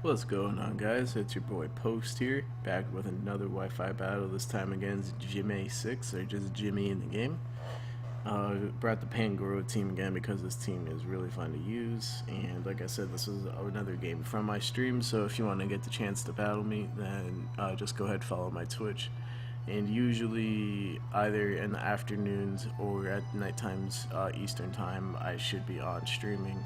What's going on, guys? It's your boy Post here, back with another Wi-Fi battle. This time against Jimmeh6, or just Jimmy in the game. Brought the Pangoro team again because this team is really fun to use, and like I said, this is another game from my stream, so if you want to get the chance to battle me, then just go ahead and follow my Twitch. And usually, either in the afternoons or at night times, Eastern time, I should be on streaming,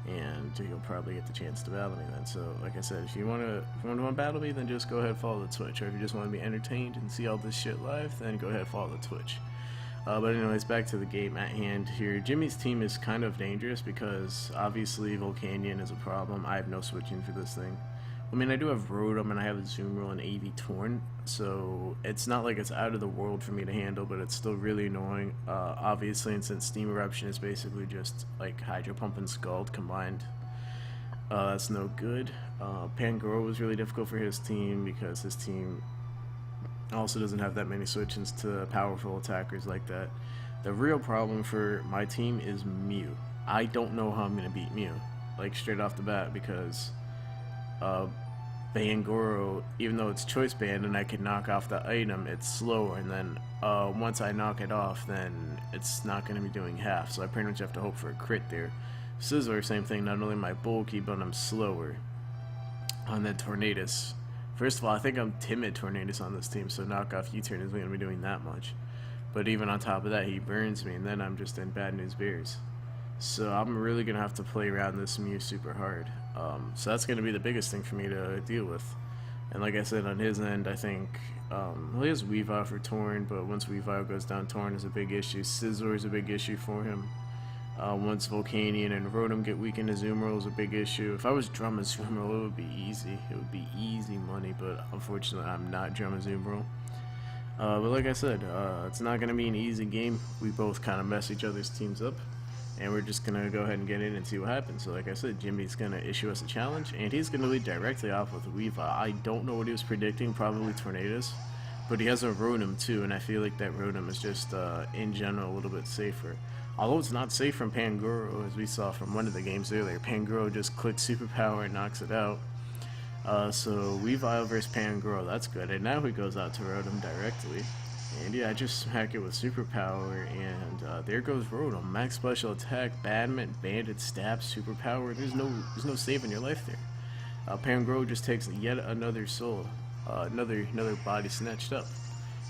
and you'll probably get the chance to battle me then. So, like I said, if you want to battle me, then just go ahead and follow the Twitch. Or if you just want to be entertained and see all this shit live, then go ahead and follow the Twitch. But anyways, back to the game at hand here. Jimmy's team is kind of dangerous because obviously Volcanion is a problem. I have no switching for this thing. I mean, I do have Rotom and I have a Zoom Roll and AV Torn, so it's not like it's out of the world for me to handle, but it's still really annoying. Obviously, and since Steam Eruption is basically just like Hydro Pump and Scald combined, that's no good. Pangoro was really difficult for his team because his team also doesn't have that many switch-ins to powerful attackers like that. The real problem for my team is Mew. I don't know how I'm going to beat Mew, like straight off the bat, because Pangoro, even though it's choice band and I can knock off the item, it's slower, and then once I knock it off, then it's not going to be doing half, so I pretty much have to hope for a crit there. Scizor, same thing, not only am I bulky, but I'm slower. And then Tornadus. First of all, I think I'm timid Tornadus on this team, so knock off U-turn isn't going to be doing that much. But even on top of that, he burns me, and then I'm just in bad news bears. So I'm really going to have to play around this Mew super hard. So that's going to be the biggest thing for me to deal with. And like I said, on his end, I think, well, he has Weavile for Torn, but once Weavile goes down, Torn is a big issue. Scizor is a big issue for him. Once Volcanion and Rotom get weakened, Azumarill is a big issue. If I was Drum Azumarill, it would be easy. It would be easy money, but unfortunately, I'm not Drum Azumarill. But like I said, it's not going to be an easy game. We both kind of mess each other's teams up, and we're just going to go ahead and get in and see what happens. So like I said, Jimmy's going to issue us a challenge, and he's going to lead directly off with Weavile. I don't know what he was predicting, probably Tornadus, but he has a Rotom too, and I feel like that Rotom is just, in general, a little bit safer. Although it's not safe from Pangoro, as we saw from one of the games earlier. Pangoro just clicks Superpower and knocks it out. So Weavile versus Pangoro, that's good. And now he goes out to Rotom directly. And yeah, I just smack it with Superpower, and there goes Rotom. Max Special Attack, Badment, Banded, Stab, Superpower. There's no saving your life there. Pangoro just takes yet another soul, another body snatched up.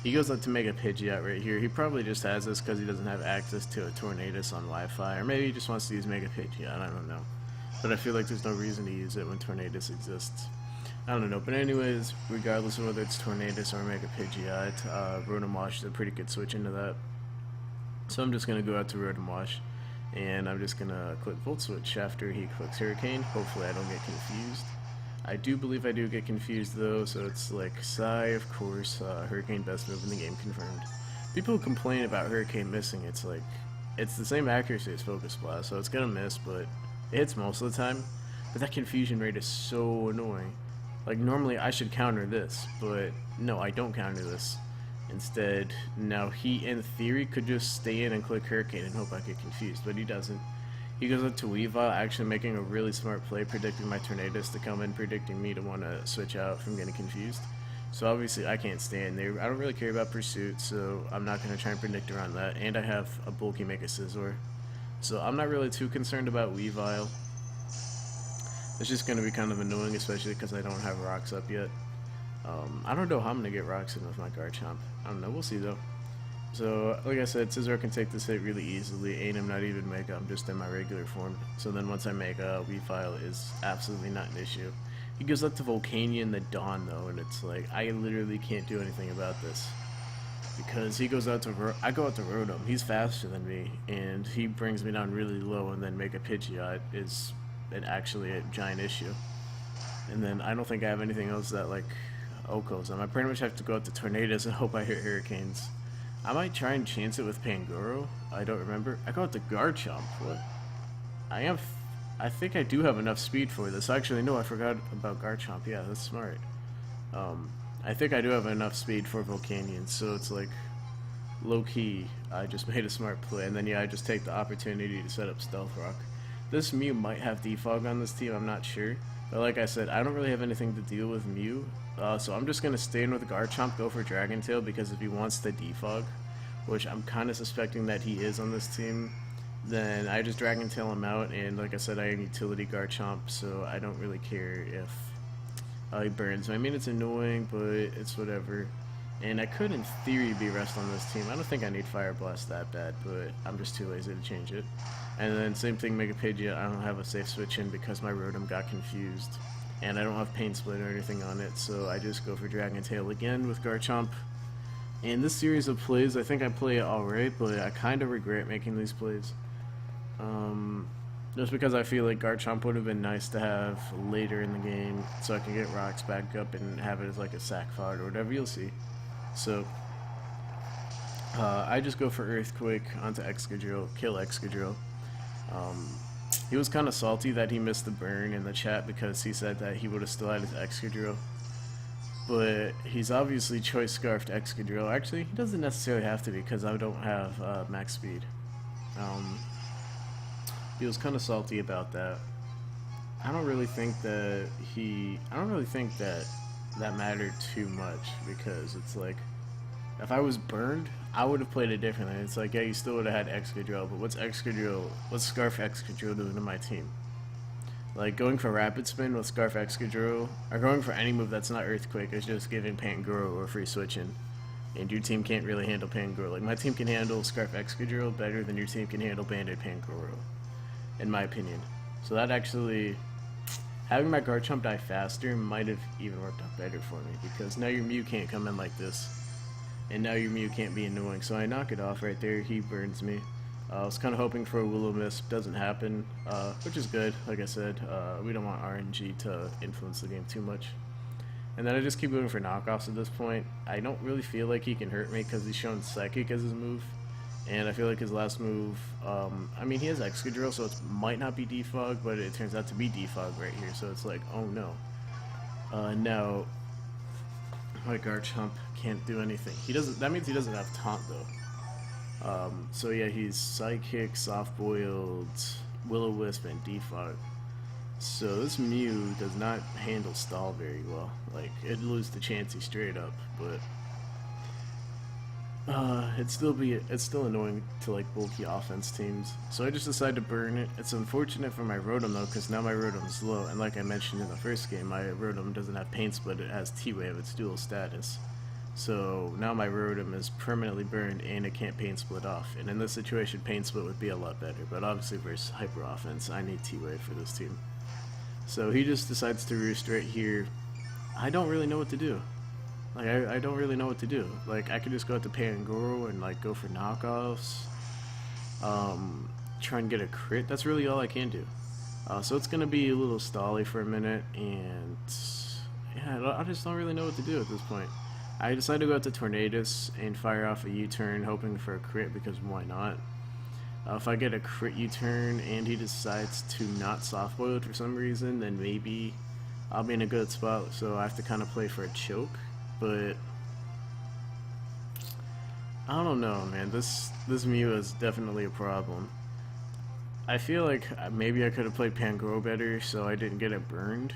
He goes up to Mega Pidgeot right here. He probably just has this because he doesn't have access to a Tornadus on Wi-Fi, or maybe he just wants to use Mega Pidgeot, I don't know. But I feel like there's no reason to use it when Tornadus exists. I don't know, but anyways, regardless of whether it's Tornadus or Mega Pidgeot, Rotom Wash is a pretty good switch into that. So I'm just going to go out to Rotom Wash, and I'm just going to click Volt Switch after he clicks Hurricane. Hopefully I don't get confused. I do believe I do get confused though, so it's like Psy, of course, Hurricane best move in the game confirmed. People complain about Hurricane missing, it's like, it's the same accuracy as Focus Blast, so it's gonna miss, but it hits most of the time. But that confusion rate is so annoying. Like, normally I should counter this, but no, I don't counter this. Instead, now he, in theory, could just stay in and click Hurricane and hope I get confused, but he doesn't. He goes up to Weavile, actually making a really smart play, predicting my Tornadus to come in, predicting me to want to switch out from getting confused. So obviously I can't stand there. I don't really care about Pursuit, so I'm not going to try and predict around that. And I have a bulky Mega Scizor. So I'm not really too concerned about Weavile. It's just going to be kind of annoying, especially because I don't have rocks up yet. I don't know how I'm going to get rocks in with my Garchomp. I don't know, we'll see though. So, like I said, Scizor can take this hit really easily, and I'm not even Mega, I'm just in my regular form. So then once I Mega, Weavile is absolutely not an issue. He goes up to Volcanion the Dawn though, and it's like, I literally can't do anything about this. Because he goes out to, I go out to Rotom, he's faster than me, and he brings me down really low, and then Mega Pidgeot is actually a giant issue. And then I don't think I have anything else that like Okos him. I pretty much have to go out to Tornadus and hope I hit Hurricanes. I might try and chance it with Pangoro. I don't remember. I got the Garchomp. What? I think I do have enough speed for this. Actually, no, I forgot about Garchomp. Yeah, that's smart. I think I do have enough speed for Volcanion, so it's like low-key, I just made a smart play, and then yeah, I just take the opportunity to set up Stealth Rock. This Mew might have Defog on this team, I'm not sure, But like I said, I don't really have anything to deal with Mew, so I'm just going to stay in with Garchomp, go for Dragon Tail, because if he wants to defog, which I'm kind of suspecting that he is on this team, then I just Dragon Tail him out, and like I said, I am utility Garchomp, so I don't really care if he burns me. I mean, it's annoying, but it's whatever. And I could, in theory, be rest on this team. I don't think I need Fire Blast that bad, but I'm just too lazy to change it. And then same thing, Mega Pidgeot, I don't have a safe switch in because my Rotom got confused. And I don't have Pain Split or anything on it, so I just go for Dragon Tail again with Garchomp. And this series of plays, I think I play it alright, but I kind of regret making these plays. Just because I feel like Garchomp would have been nice to have later in the game, so I can get rocks back up and have it as like a sack fodder or whatever, you'll see. So, I just go for Earthquake onto Excadrill, kill Excadrill. He was kind of salty that he missed the burn in the chat because he said that he would have still had his Excadrill. But he's obviously choice scarfed Excadrill. Actually, he doesn't necessarily have to because I don't have max speed. He was kind of salty about that. I don't really think that that mattered too much because it's like, if I was burned, I would have played it differently. It's like, yeah, you still would have had Excadrill, but what's Scarf Excadrill doing to my team? Like, going for Rapid Spin with Scarf Excadrill, or going for any move that's not Earthquake is just giving Pangoro or free switching. And your team can't really handle Pangoro. Like, my team can handle Scarf Excadrill better than your team can handle Banded Pangoro, in my opinion. So that actually, having my Garchomp die faster might have even worked out better for me, because now your Mew can't come in like this. And now your Mew can't be annoying, so I knock it off right there. He burns me. I was kind of hoping for a Will-O-Wisp, doesn't happen, which is good. Like I said, we don't want RNG to influence the game too much. And then I just keep going for knockoffs at this point. I don't really feel like he can hurt me because he's shown Psychic as his move. And I feel like his last move, I mean, he has Excadrill, so it might not be Defog, but it turns out to be Defog right here. So it's like, oh no. Now, my Garchomp can't do anything. That means he doesn't have Taunt though. So yeah, he's Psychic, Soft Boiled, Will-O-Wisp, and Defog. So this Mew does not handle Stall very well. Like, it'd lose to Chansey straight up, but it's still annoying to like bulky offense teams. So I just decided to burn it. It's unfortunate for my Rotom though, because now my Rotom's low, and like I mentioned in the first game, my Rotom doesn't have Pain Split, it has T-Wave, it's dual status. So now my Rotom is permanently burned and it can't Pain Split off. And in this situation, Pain Split would be a lot better, but obviously versus Hyper Offense, I need T-Wave for this team. So he just decides to roost right here. I don't really know what to do. Like, I don't really know what to do. Like, I could just go out to Pangoro and, like, go for knockoffs. Try and get a crit. That's really all I can do. So it's going to be a little stally for a minute, and yeah, I just don't really know what to do at this point. I decided to go out to Tornadus and fire off a U-turn, hoping for a crit, because why not? If I get a crit U-turn and he decides to not soft boil it for some reason, then maybe I'll be in a good spot, so I have to kind of play for a choke. But I don't know, man. This Mew is definitely a problem. I feel like maybe I could have played Pangoro better so I didn't get it burned,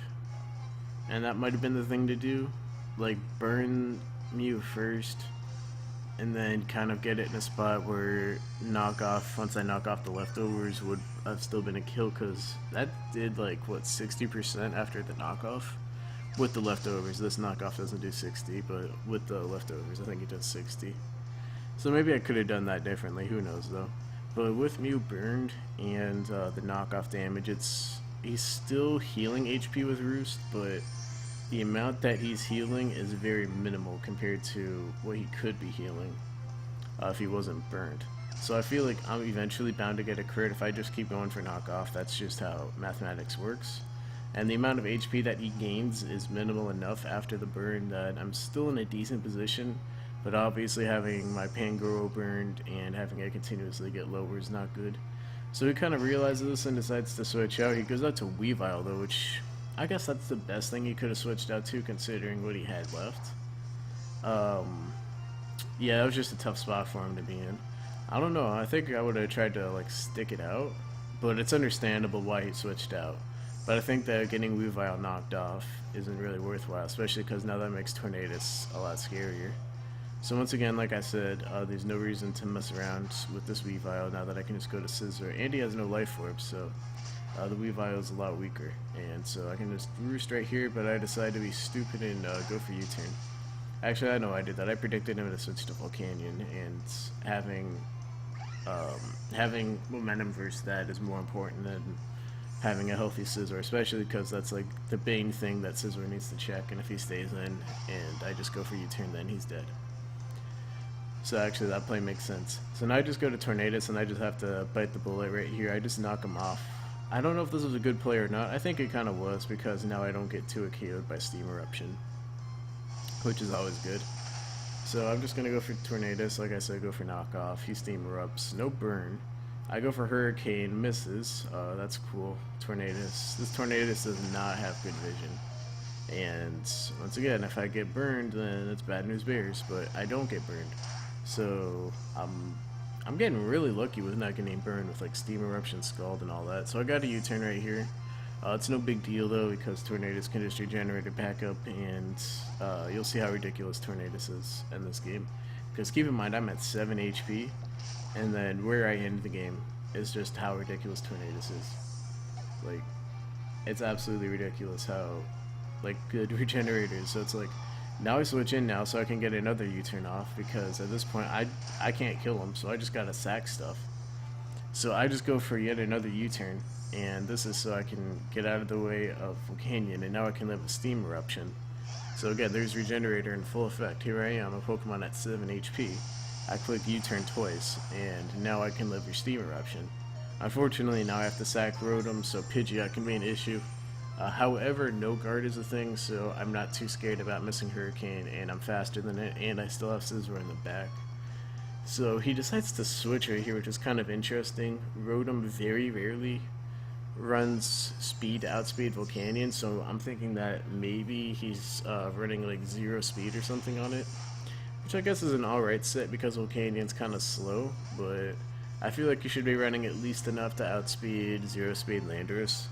and that might have been the thing to do. Like, burn Mew first, and then kind of get it in a spot where once I knock off the leftovers, would have still been a kill, because that did like, what, 60% after the knockoff? With the leftovers. This knockoff doesn't do 60, but with the leftovers, I think it does 60. So maybe I could have done that differently, who knows though. But with Mew burned and the knockoff damage, he's still healing HP with Roost, but the amount that he's healing is very minimal compared to what he could be healing if he wasn't burned. So I feel like I'm eventually bound to get a crit if I just keep going for knockoff. That's just how mathematics works. And the amount of HP that he gains is minimal enough after the burn that I'm still in a decent position, but obviously having my Pangoro burned and having it continuously get lower is not good. So he kind of realizes this and decides to switch out. He goes out to Weavile though, which I guess that's the best thing he could have switched out to considering what he had left. Yeah, that was just a tough spot for him to be in. I don't know, I think I would have tried to like stick it out, but it's understandable why he switched out. But I think that getting Weavile knocked off isn't really worthwhile, especially because now that makes Tornadus a lot scarier. So once again, like I said, there's no reason to mess around with this Weavile now that I can just go to Scissor. And he has no Life Orb, so the Weavile is a lot weaker. And so I can just roost right here, but I decided to be stupid and go for U-turn. Actually, I know I did that. I predicted him to switch to Volcanion, and having momentum versus that is more important than having a healthy Scizor, especially because that's like the main thing that Scizor needs to check, and if he stays in and I just go for U-turn, then he's dead. So actually that play makes sense. So now I just go to Tornadus and I just have to bite the bullet right here. I just knock him off. I don't know if this was a good play or not. I think it kind of was, because now I don't get too KO'd by Steam Eruption, which is always good. So I'm just going to go for Tornadus. Like I said, go for knockoff. He Steam Erupts. No burn. I go for Hurricane. Misses. That's cool. Tornadus. This Tornadus does not have good vision. And once again, if I get burned, then it's bad news bears. But I don't get burned. So I'm getting really lucky with not getting burned with like Steam Eruption, Scald, and all that. So I got a U-turn right here. It's no big deal though, because Tornadus can just regenerate it back up, and you'll see how ridiculous Tornadus is in this game. Because keep in mind, I'm at 7 HP, and then where I end the game is just how ridiculous Tornadus is. Like, it's absolutely ridiculous how like good regenerator is. So it's like, now I switch in now so I can get another U-turn off, because at this point I can't kill him, so I just gotta sack stuff. So I just go for yet another U-turn, and this is so I can get out of the way of Volcanion, and now I can live with Steam Eruption. So again, there's Regenerator in full effect. Here I am, a Pokemon at 7 HP. I click U-turn twice, and now I can live with Steam Eruption. Unfortunately, now I have to sack Rotom, so Pidgeot can be an issue. However, no guard is a thing, so I'm not too scared about missing Hurricane, and I'm faster than it, and I still have Scizor in the back. So he decides to switch right here, which is kind of interesting. Rotom very rarely runs speed to outspeed Volcanion, so I'm thinking that maybe he's running like 0 speed or something on it, which I guess is an alright set because Volcanion's kind of slow, but I feel like you should be running at least enough to outspeed 0 speed Landorus.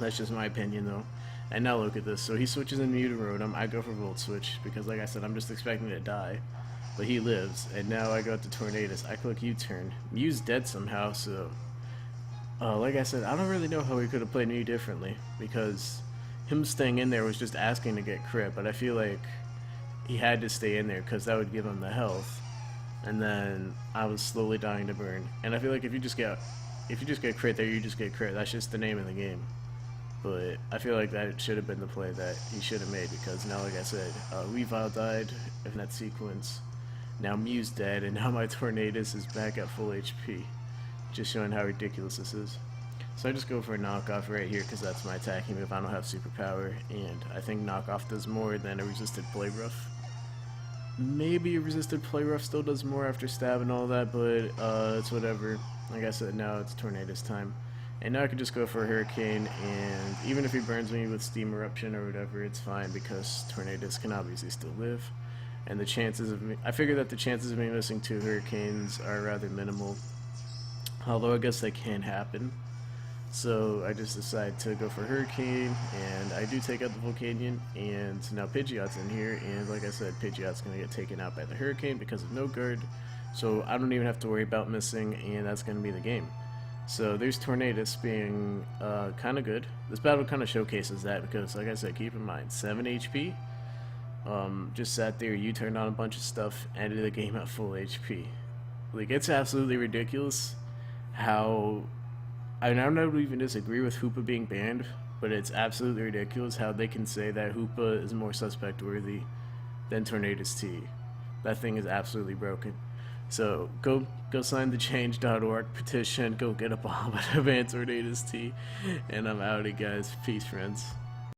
That's just my opinion though. And now look at this. So he switches in Mew to Rotom. I go for Volt Switch because, like I said, I'm just expecting to die. But he lives. And now I go to Tornadus. I click U-turn. Mew's dead somehow, so like I said, I don't really know how he could have played Mew differently, because him staying in there was just asking to get crit, but I feel like he had to stay in there because that would give him the health. And then I was slowly dying to burn. And I feel like if you just get crit there, you just get crit. That's just the name of the game. But I feel like that should have been the play that he should have made, because now, like I said, Weavile died in that sequence. Now Mew's dead, and now my Tornadus is back at full HP. Just showing how ridiculous this is. So I just go for a knockoff right here, because that's my attacking move. I don't have superpower, and I think knockoff does more than a resisted play rough. Maybe a resisted play rough still does more after stab and all that, but it's whatever. Like I said, now it's Tornadus time. And now I can just go for a Hurricane, and even if he burns me with Steam Eruption or whatever, it's fine, because Tornadus can obviously still live. And the chances of me, I figure that the chances of me missing 2 Hurricanes are rather minimal. Although I guess they can happen. So I just decide to go for Hurricane, and I do take out the Volcanion, and now Pidgeot's in here, and like I said, Pidgeot's going to get taken out by the Hurricane because of no guard. So I don't even have to worry about missing, and that's going to be the game. So there's Tornadus being kind of good. This battle kind of showcases that, because like I said, keep in mind, 7 HP. Just sat there, U-turned on a bunch of stuff, ended the game at full HP. Like, it's absolutely ridiculous how... I don't even disagree with Hoopa being banned, but it's absolutely ridiculous how they can say that Hoopa is more suspect worthy than Tornadus T. That thing is absolutely broken. So go sign the change.org petition, go get a bomb to ban Tornadus T, and I'm outie guys. Peace, friends.